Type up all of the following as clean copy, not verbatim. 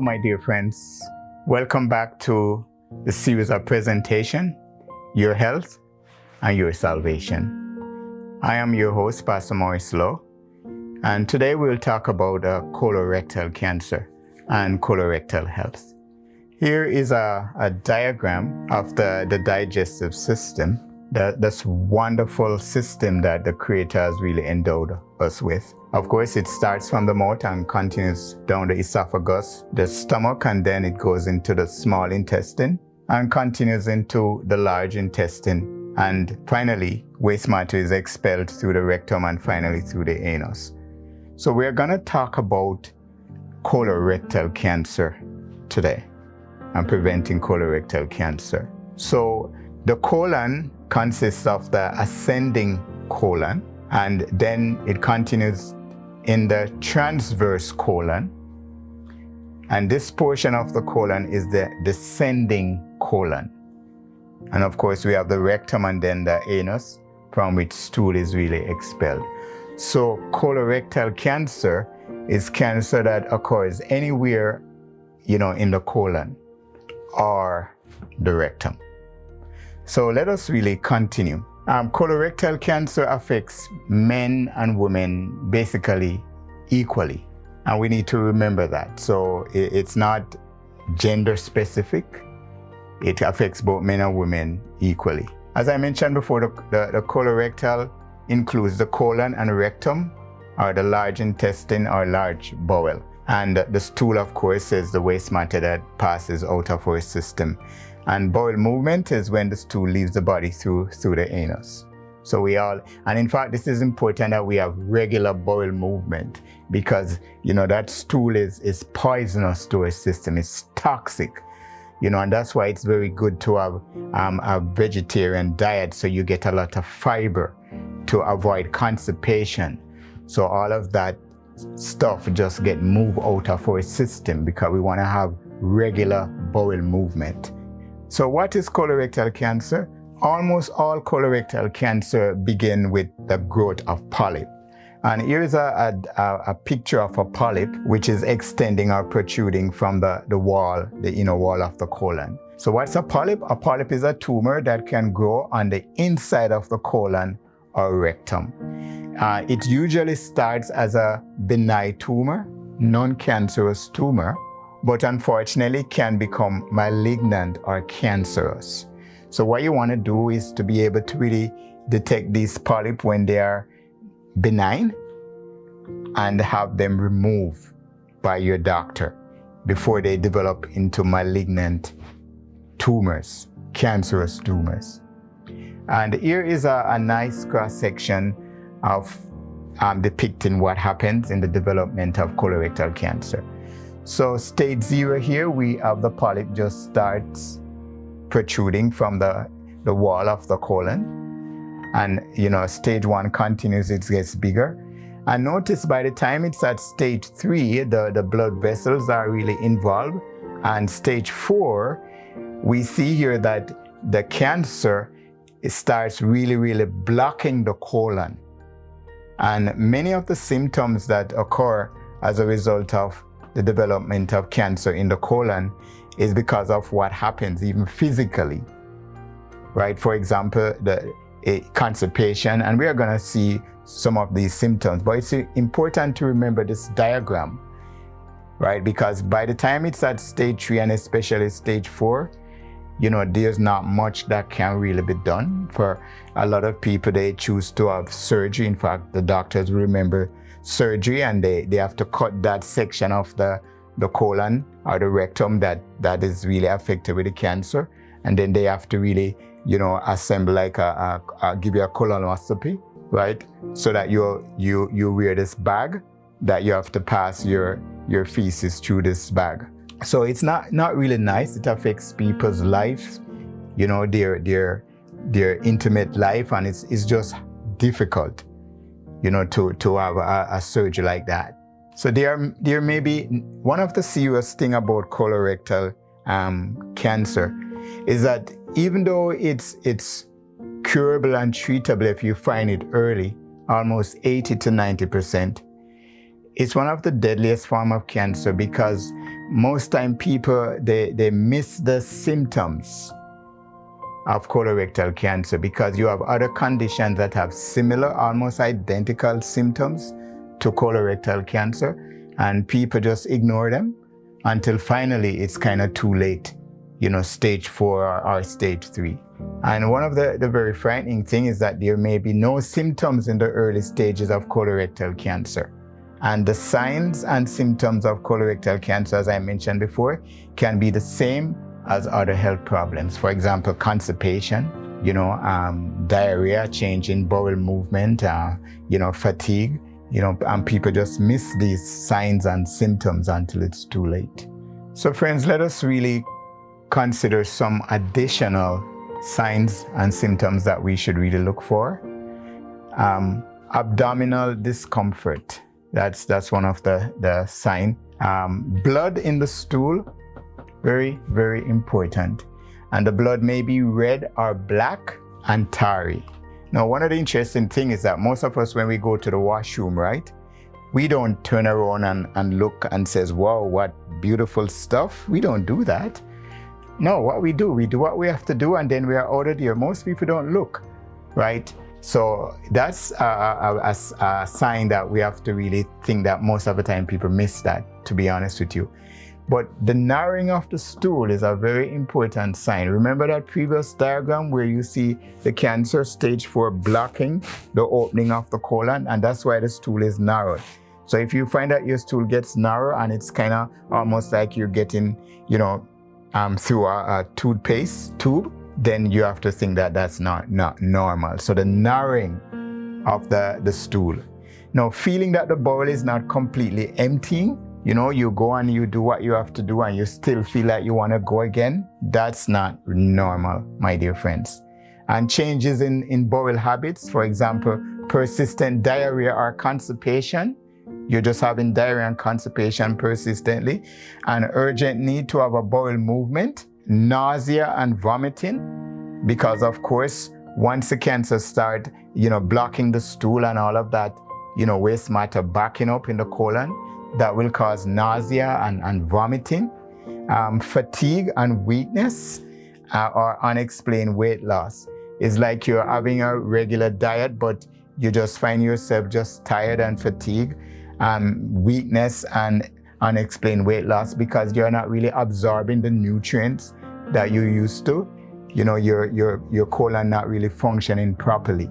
my dear friends. Welcome back to the series of presentation, Your Health and Your Salvation. I am your host, Pastor Maurice Lowe, and today we'll talk about colorectal cancer and colorectal health. Here is a diagram of the digestive system, this wonderful system that the Creator has really endowed us with. Of course, it starts from the mouth and continues down the esophagus, the stomach, and then it goes into the small intestine and continues into the large intestine. And finally, waste matter is expelled through the rectum and finally through the anus. So we're going to talk about colorectal cancer today and preventing colorectal cancer. So the colon consists of the ascending colon, and then it continues in the transverse colon, and this portion of the colon is the descending colon. And of course we have the rectum and then the anus, from which stool is really expelled. So colorectal cancer is cancer that occurs anywhere, in the colon or the rectum. So let us really continue. Colorectal cancer affects men and women basically equally, and we need to remember that. So it's not gender specific. It affects both men and women equally. As I mentioned before, the colorectal includes the colon and rectum, or the large intestine or large bowel. And the stool, of course, is the waste matter that passes out of our system. And bowel movement is when the stool leaves the body through the anus. So and in fact, this is important that we have regular bowel movement, because, that stool is poisonous to our system. It's toxic, and that's why it's very good to have a vegetarian diet, so you get a lot of fiber to avoid constipation. So all of that stuff just get moved out of our system because we want to have regular bowel movement. So what is colorectal cancer? Almost all colorectal cancer begin with the growth of polyp. And here's a picture of a polyp which is extending or protruding from the wall, the inner wall of the colon. So what's a polyp? A polyp is a tumor that can grow on the inside of the colon or rectum. It usually starts as a benign tumor, non-cancerous tumor, but unfortunately can become malignant or cancerous. So what you want to do is to be able to really detect these polyps when they are benign and have them removed by your doctor before they develop into malignant tumors, cancerous tumors. And here is a nice cross-section of depicting what happens in the development of colorectal cancer. So stage 0 here, we have the polyp just starts protruding from the wall of the colon. And, stage 1 continues, it gets bigger. And notice by the time it's at stage 3, the blood vessels are really involved. And stage 4, we see here that the cancer starts really, really blocking the colon. And many of the symptoms that occur as a result of the development of cancer in the colon is because of what happens even physically, right? For example, constipation, and we are going to see some of these symptoms, but it's important to remember this diagram, right? Because by the time it's at stage 3 and especially stage 4, there's not much that can really be done. For a lot of people, they choose to have surgery. In fact, the doctors remember surgery, and they have to cut that section of the colon or the rectum that is really affected with the cancer, and then they have to really assemble give you a colonoscopy, right? So that you wear this bag that you have to pass your feces through this bag. So it's not really nice. It affects people's life, their intimate life, and it's just difficult to have a surgery like that. So there may be one of the serious thing about colorectal cancer is that even though it's curable and treatable if you find it early, almost 80 to 90%, it's one of the deadliest form of cancer because most time people, they miss the symptoms of colorectal cancer because you have other conditions that have similar, almost identical symptoms to colorectal cancer, and people just ignore them until finally it's kind of too late, stage 4 or stage 3. And one of the very frightening thing is that there may be no symptoms in the early stages of colorectal cancer. And the signs and symptoms of colorectal cancer, as I mentioned before, can be the same as other health problems. For example, constipation, diarrhea, change in bowel movement, fatigue, and people just miss these signs and symptoms until it's too late. So friends, let us really consider some additional signs and symptoms that we should really look for. Abdominal discomfort, that's one of the sign. Blood in the stool, very, very important. And the blood may be red or black and tarry. Now, one of the interesting things is that most of us, when we go to the washroom, right, we don't turn around and look and says, wow, what beautiful stuff. We don't do that. No, what we do what we have to do, and then we are out of there. Most people don't look, right? So that's a sign that we have to really think that most of the time people miss that, to be honest with you. But the narrowing of the stool is a very important sign. Remember that previous diagram where you see the cancer stage 4 blocking the opening of the colon, and that's why the stool is narrowed. So if you find that your stool gets narrow and it's kind of almost like you're getting, through a toothpaste tube, then you have to think that that's not normal. So the narrowing of the stool. Now, feeling that the bowel is not completely emptying, you go and you do what you have to do and you still feel like you want to go again, that's not normal, my dear friends. And changes in bowel habits, for example, persistent diarrhea or constipation, you're just having diarrhea and constipation persistently, and urgent need to have a bowel movement, nausea and vomiting, because of course, once the cancer start, blocking the stool and all of that, waste matter backing up in the colon, that will cause nausea and vomiting, fatigue and weakness, or unexplained weight loss. It's like you're having a regular diet, but you just find yourself just tired and fatigued, weakness and unexplained weight loss because you're not really absorbing the nutrients that you used to. Your colon not really functioning properly.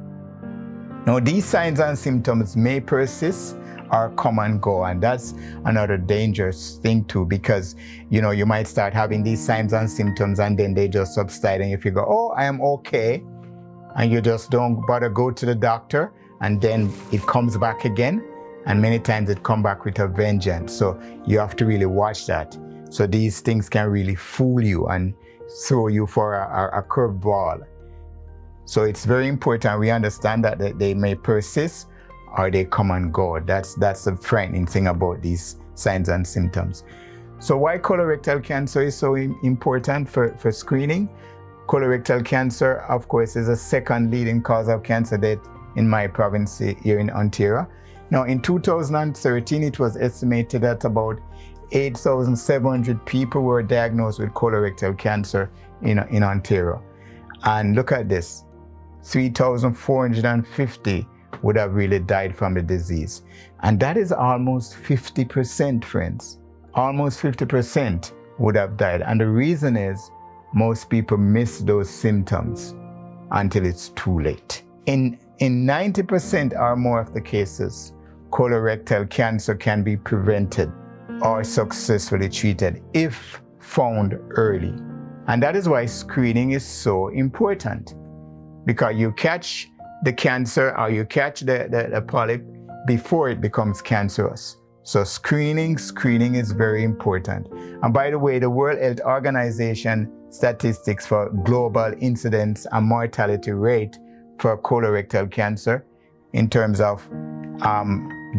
Now, these signs and symptoms may persist or come and go, and that's another dangerous thing too, because you might start having these signs and symptoms and then they just subside, and if you go, oh, I am okay, and you just don't bother go to the doctor, and then it comes back again, and many times it come back with a vengeance. So you have to really watch that. So these things can really fool you and throw you for a curveball. So it's very important we understand that they may persist or they come and go. That's the frightening thing about these signs and symptoms. So why colorectal cancer is so important for screening? Colorectal cancer, of course, is the second leading cause of cancer death in my province here in Ontario. Now, in 2013, it was estimated that about 8,700 people were diagnosed with colorectal cancer in Ontario. And look at this, 3,450 would have really died from the disease. And that is almost 50%, friends. Almost 50% would have died. And the reason is most people miss those symptoms until it's too late. In 90% or more of the cases, colorectal cancer can be prevented or successfully treated if found early. And that is why screening is so important, because you catch the cancer or you catch the polyp before it becomes cancerous. So screening is very important. And by the way, the World Health Organization statistics for global incidence and mortality rate for colorectal cancer in terms of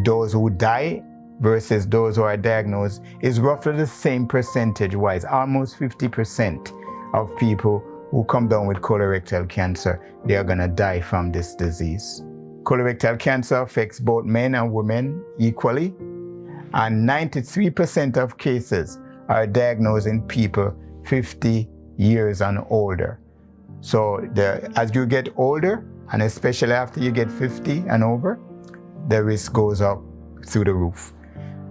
those who die versus those who are diagnosed is roughly the same percentage-wise. Almost 50% of people who come down with colorectal cancer, they are gonna die from this disease. Colorectal cancer affects both men and women equally, and 93% of cases are diagnosed in people 50 years and older. So as you get older, and especially after you get 50 and over, the risk goes up through the roof.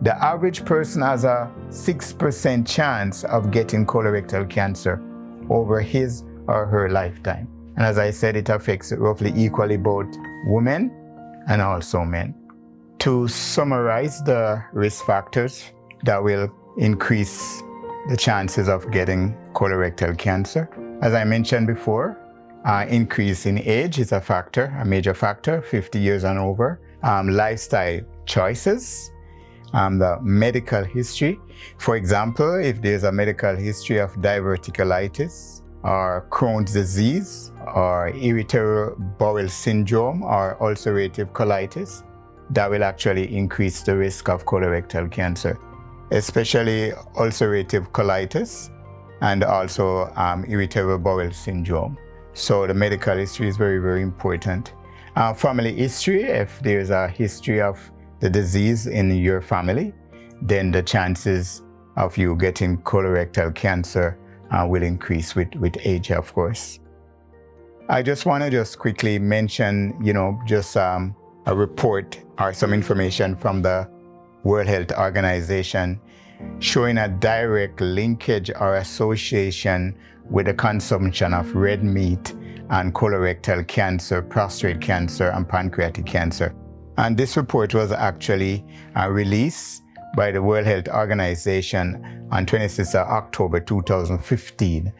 The average person has a 6% chance of getting colorectal cancer over his or her lifetime. And as I said, it affects roughly equally both women and also men. To summarize the risk factors that will increase the chances of getting colorectal cancer, as I mentioned before, increase in age is a factor, a major factor, 50 years and over. Lifestyle choices, the medical history. For example, if there's a medical history of diverticulitis or Crohn's disease or irritable bowel syndrome or ulcerative colitis, that will actually increase the risk of colorectal cancer, especially ulcerative colitis and also irritable bowel syndrome. So the medical history is very, very important. Family history, if there's a history of the disease in your family, then the chances of you getting colorectal cancer will increase with age, of course. I just want to quickly mention, a report or some information from the World Health Organization showing a direct linkage or association with the consumption of red meat and colorectal cancer, prostate cancer, and pancreatic cancer. And this report was actually released by the World Health Organization on 26th of October 2015.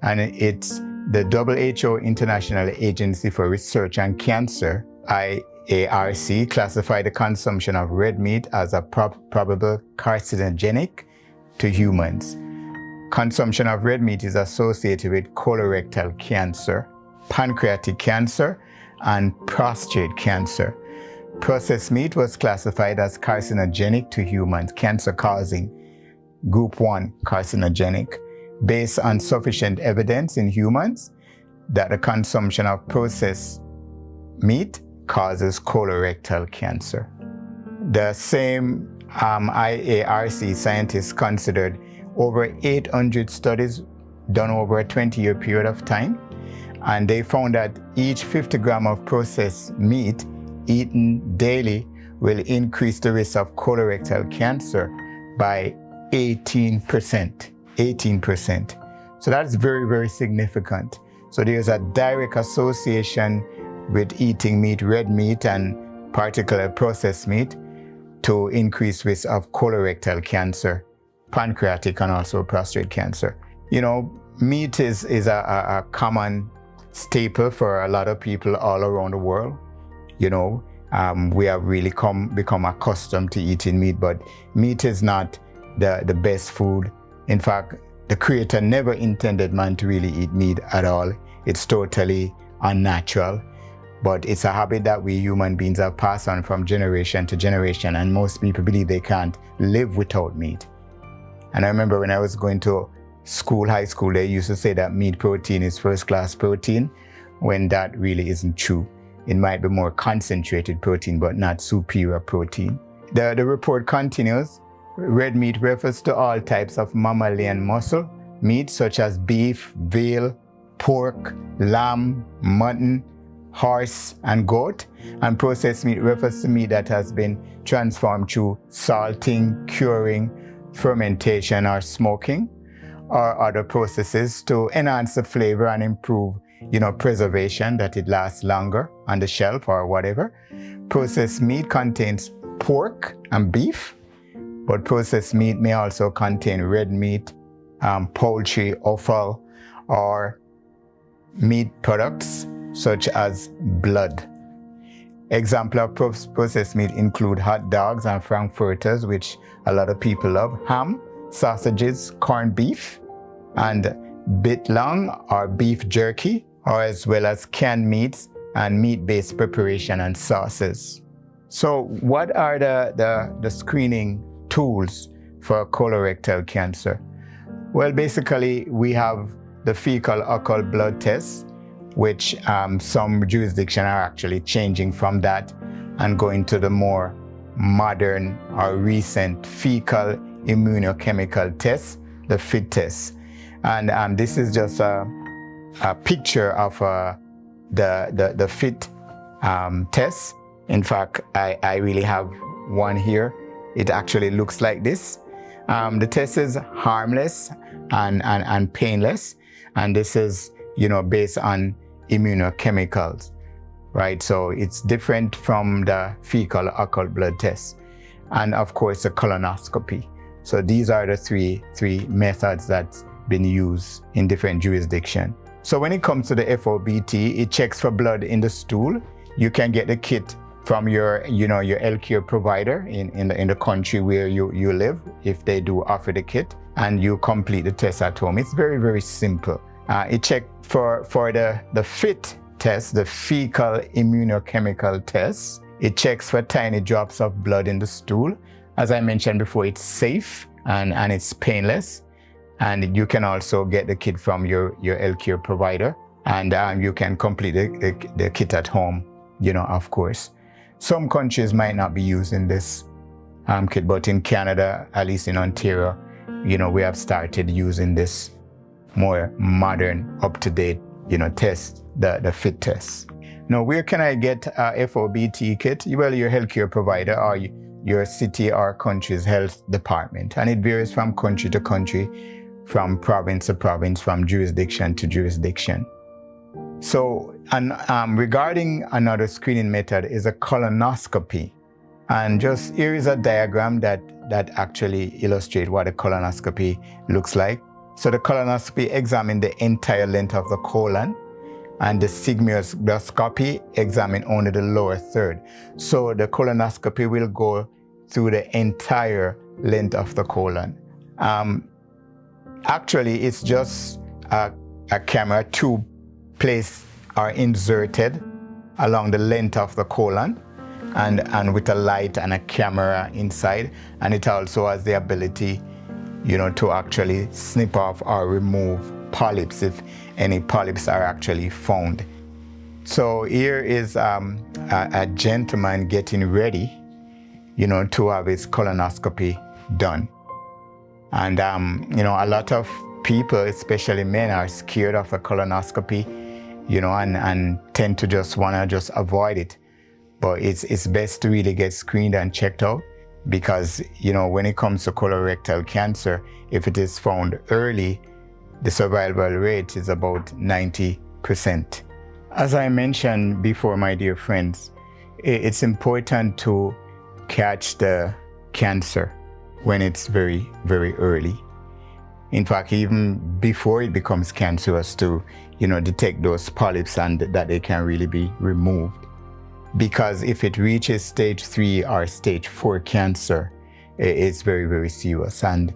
And it's the WHO International Agency for Research on Cancer, IARC, classified the consumption of red meat as a probable carcinogenic to humans. Consumption of red meat is associated with colorectal cancer, pancreatic cancer, and prostate cancer. Processed meat was classified as carcinogenic to humans, cancer-causing, group 1 carcinogenic, based on sufficient evidence in humans that the consumption of processed meat causes colorectal cancer. The same IARC scientists considered over 800 studies done over a 20-year period of time, and they found that each 50 grams of processed meat eaten daily will increase the risk of colorectal cancer by 18%. 18%. So that's very, very significant. So there's a direct association with eating meat, red meat, and particularly processed meat to increase risk of colorectal cancer, pancreatic, and also prostate cancer. Meat is a common staple for a lot of people all around the world. We have really become accustomed to eating meat, but meat is not the best food. In fact, the Creator never intended man to really eat meat at all. It's totally unnatural, but it's a habit that we human beings have passed on from generation to generation, and most people believe they can't live without meat. And I remember when I was going to school, high school, they used to say that meat protein is first-class protein, when that really isn't true. It might be more concentrated protein, but not superior protein. The report continues. Red meat refers to all types of mammalian muscle meat, such as beef, veal, pork, lamb, mutton, horse, and goat. And processed meat refers to meat that has been transformed through salting, curing, fermentation, or smoking, or other processes to enhance the flavor and improve preservation, that it lasts longer on the shelf or whatever. Processed meat contains pork and beef, but processed meat may also contain red meat, poultry, offal, or meat products such as blood. Examples of processed meat include hot dogs and frankfurters, which a lot of people love, ham, sausages, corned beef, and biltong or beef jerky, or as well as canned meats and meat-based preparation and sauces. So what are the screening tools for colorectal cancer? Well, basically, we have the fecal occult blood test, which some jurisdictions are actually changing from that and going to the more modern or recent fecal immunochemical tests, the FIT test. And this is just a picture of the FIT test. In fact, I really have one here. It actually looks like this. The test is harmless and painless, and this is, based on immunochemicals, right? So it's different from the fecal occult blood test, and of course the colonoscopy. So these are the three methods that's been used in different jurisdictions. So when it comes to the FOBT, it checks for blood in the stool. You can get the kit from your healthcare provider in the country where you live, if they do offer the kit, and you complete the test at home. It's very, very simple. It checks for the FIT test, the fecal immunochemical test. It checks for tiny drops of blood in the stool. As I mentioned before, it's safe and it's painless. And you can also get the kit from your healthcare provider, and you can complete the kit at home, of course. Some countries might not be using this kit, but in Canada, at least in Ontario, we have started using this more modern, up-to-date, test, the FIT test. Now, where can I get a FOBT kit? Well, your healthcare provider or your city or country's health department. And it varies from country to country, from province to province, from jurisdiction to jurisdiction. So, regarding another screening method is a colonoscopy. And just here is a diagram that actually illustrates what a colonoscopy looks like. So the colonoscopy examines the entire length of the colon, and the sigmoidoscopy examines only the lower third. So the colonoscopy will go through the entire length of the colon. Actually, it's just a camera tube placed or inserted along the length of the colon, and with a light and a camera inside, and it also has the ability, to actually snip off or remove polyps if any polyps are actually found. So here is a gentleman getting ready, to have his colonoscopy done. And a lot of people, especially men, are scared of a colonoscopy, and tend to just want to avoid it. But it's best to really get screened and checked out, because, when it comes to colorectal cancer, if it is found early, the survival rate is about 90%. As I mentioned before, my dear friends, it's important to catch the cancer when it's very, very early. In fact, even before it becomes cancerous, to detect those polyps and that they can really be removed. Because if it reaches stage 3 or stage 4 cancer, it's very, very serious. And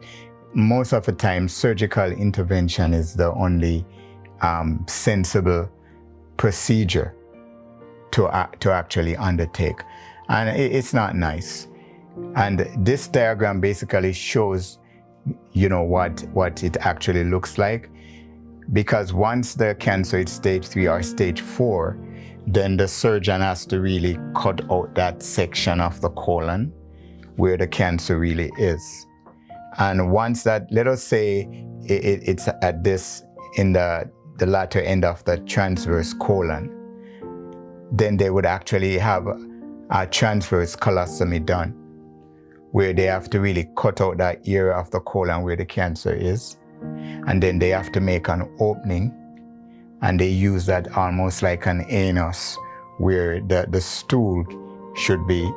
most of the time, surgical intervention is the only sensible procedure to actually undertake. And it's not nice. And this diagram basically shows, what it actually looks like. Because once the cancer is stage 3 or stage 4, then the surgeon has to really cut out that section of the colon where the cancer really is. And once that, let us say it's at this, in the latter end of the transverse colon, then they would actually have a transverse colostomy done, where they have to really cut out that area of the colon where the cancer is. And then they have to make an opening, and they use that almost like an anus, where the stool should be,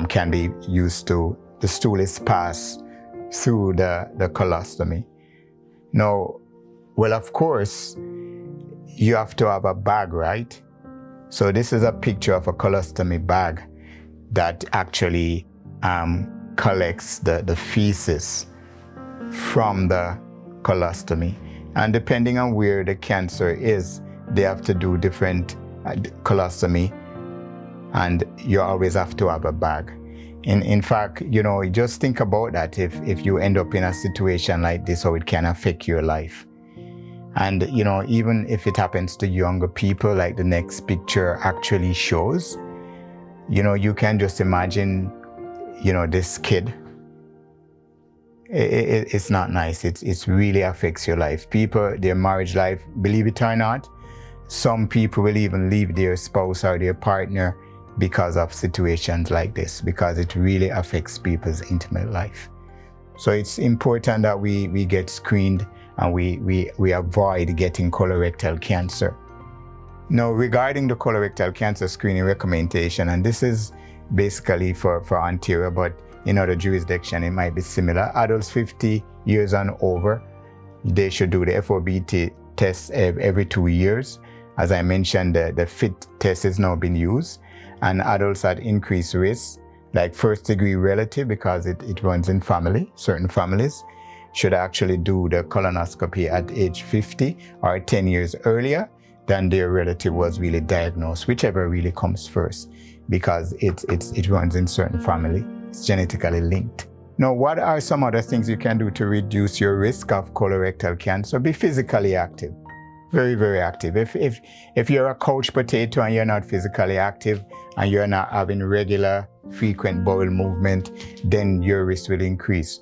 can be used to, the stool is passed through the colostomy. Now, well, of course, you have to have a bag, right? So this is a picture of a colostomy bag that actually collects the feces from the colostomy. And depending on where the cancer is, they have to do different colostomy, and you always have to have a bag. In fact, just think about that if you end up in a situation like this, how it can affect your life. And, even if it happens to younger people, like the next picture actually shows, you can just imagine, this kid, it's not nice. It's really affects your life. People, their marriage life, believe it or not, some people will even leave their spouse or their partner because of situations like this, because it really affects people's intimate life. So it's important that we get screened and we avoid getting colorectal cancer. Now, regarding the colorectal cancer screening recommendation, and this is basically for Ontario, but in other jurisdictions it might be similar. Adults 50 years and over, they should do the FOBT test every 2 years. As I mentioned, the FIT test is now being used. And adults at increased risk, like first-degree relative, because it runs in family, certain families, should actually do the colonoscopy at age 50 or 10 years earlier than their relative was really diagnosed, whichever really comes first, because it runs in certain family. It's genetically linked. Now, what are some other things you can do to reduce your risk of colorectal cancer? Be physically active. Very, very active. If you're a couch potato and you're not physically active and you're not having regular, frequent bowel movement, then your risk will increase.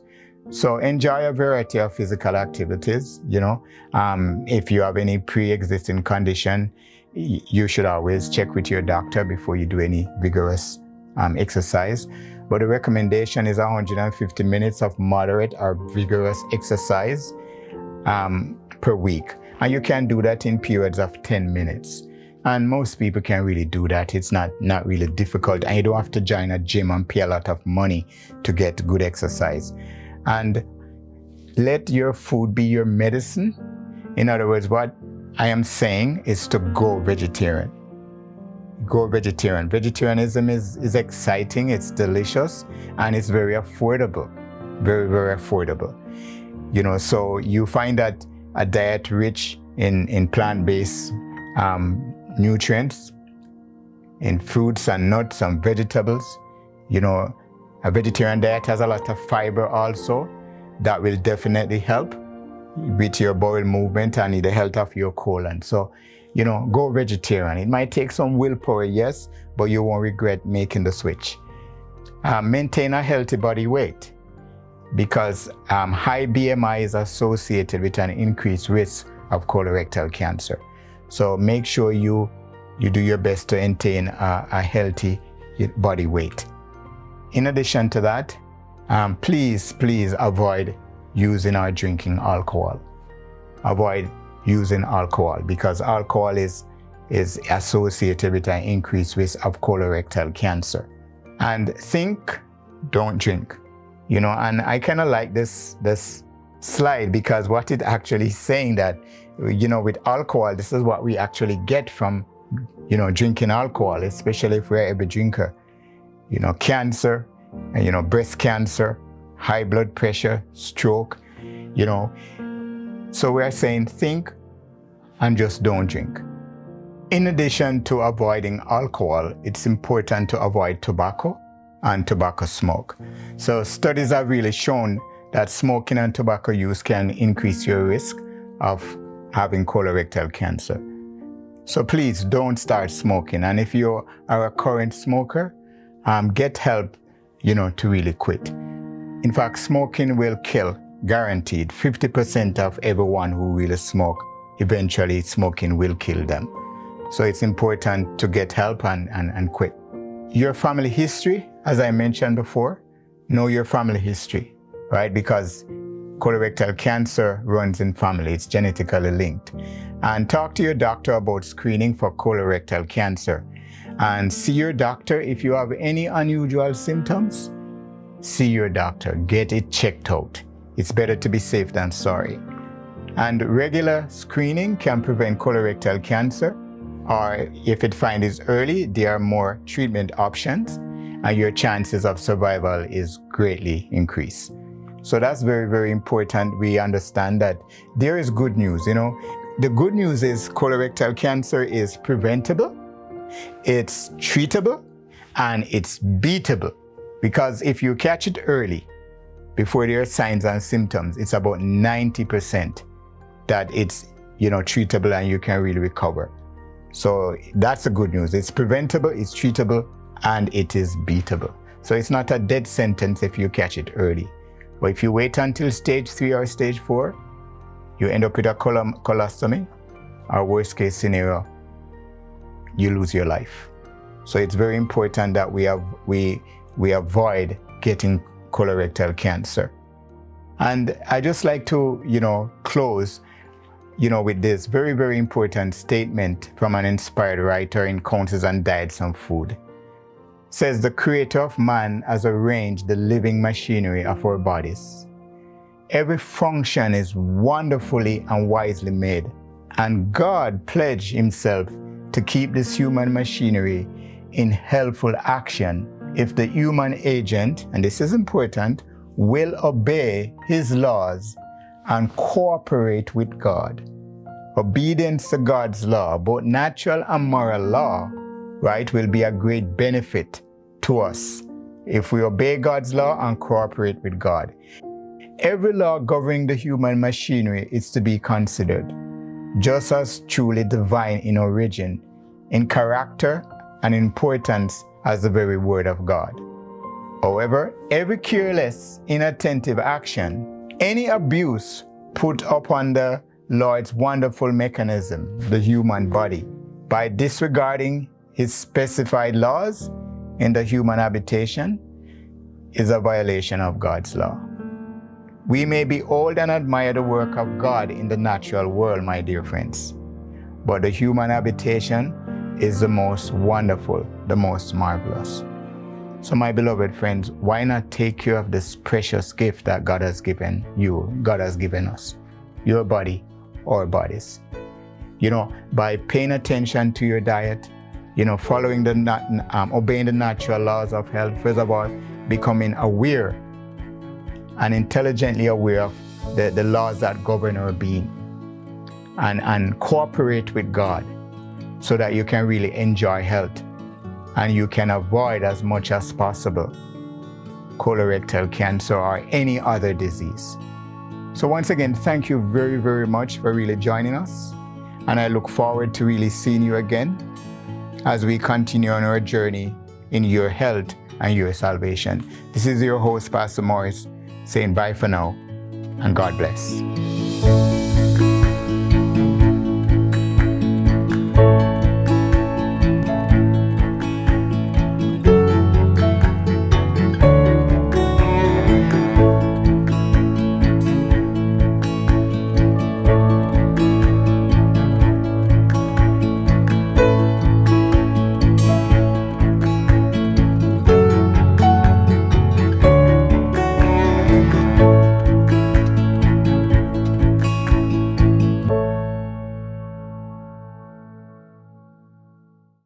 So enjoy a variety of physical activities. If you have any pre-existing condition, you should always check with your doctor before you do any vigorous exercise. But the recommendation is 150 minutes of moderate or vigorous exercise per week. And you can do that in periods of 10 minutes. And most people can really do that. It's not really difficult. And you don't have to join a gym and pay a lot of money to get good exercise. And let your food be your medicine. In other words, what I am saying is to go vegetarian. Go vegetarian. Vegetarianism is exciting, it's delicious, and it's very affordable. Very, very affordable. So you find that a diet rich in plant-based nutrients, in fruits and nuts and vegetables. A vegetarian diet has a lot of fiber also. That will definitely help with your bowel movement and the health of your colon. So, go vegetarian. It might take some willpower, yes, but you won't regret making the switch. Maintain a healthy body weight, because high BMI is associated with an increased risk of colorectal cancer. So make sure you do your best to maintain a healthy body weight. In addition to that, please avoid using or drinking alcohol. Avoid using alcohol, because alcohol is associated with an increased risk of colorectal cancer. And think, don't drink. And I kind of like this slide, because what it actually is saying that, with alcohol, this is what we actually get from, drinking alcohol, especially if we're a heavy drinker. Cancer, breast cancer, high blood pressure, stroke, So we're saying think and just don't drink. In addition to avoiding alcohol, it's important to avoid tobacco and tobacco smoke. So studies have really shown that smoking and tobacco use can increase your risk of having colorectal cancer. So please don't start smoking. And if you are a current smoker, get help, to really quit. In fact, smoking will kill, guaranteed. 50% of everyone who really smoke, eventually smoking will kill them. So it's important to get help and quit. Your family history, as I mentioned before, know your family history, right? Because colorectal cancer runs in family, it's genetically linked. And talk to your doctor about screening for colorectal cancer. And see your doctor if you have any unusual symptoms. See your doctor, get it checked out. It's better to be safe than sorry. And regular screening can prevent colorectal cancer, or if it finds early, there are more treatment options, and your chances of survival is greatly increased. So that's very, very important. We understand that there is good news. The good news is colorectal cancer is preventable, it's treatable, and it's beatable. Because if you catch it early, before there are signs and symptoms, it's about 90% that it's treatable and you can really recover. So that's the good news. It's preventable, it's treatable, and it is beatable. So it's not a death sentence if you catch it early. But if you wait until stage 3 or stage 4, you end up with a colostomy, or worst case scenario, you lose your life. So it's very important that we avoid getting colorectal cancer. And I just like to, close, with this very, very important statement from an inspired writer in Counsels on Diets and Food. It says, the creator of man has arranged the living machinery of our bodies. Every function is wonderfully and wisely made, and God pledged himself to keep this human machinery in helpful action if the human agent, and this is important, will obey his laws and cooperate with God. Obedience to God's law, both natural and moral law, right, will be a great benefit to us if we obey God's law and cooperate with God. Every law governing the human machinery is to be considered just as truly divine in origin, in character, and importance as the very word of God. However, every careless, inattentive action, any abuse put upon the Lord's wonderful mechanism, the human body, by disregarding his specified laws in the human habitation, is a violation of God's law. We may behold and admire the work of God in the natural world, my dear friends, but the human habitation is the most wonderful, the most marvelous. So my beloved friends, why not take care of this precious gift that God has given you, God has given us, your body, our bodies? By paying attention to your diet, following obeying the natural laws of health, first of all, becoming aware and intelligently aware of the laws that govern our being, and cooperate with God so that you can really enjoy health and you can avoid as much as possible colorectal cancer or any other disease. So once again, thank you very, very much for really joining us, and I look forward to really seeing you again as we continue on our journey in your health and your salvation. This is your host, Pastor Morris, saying bye for now, and God bless.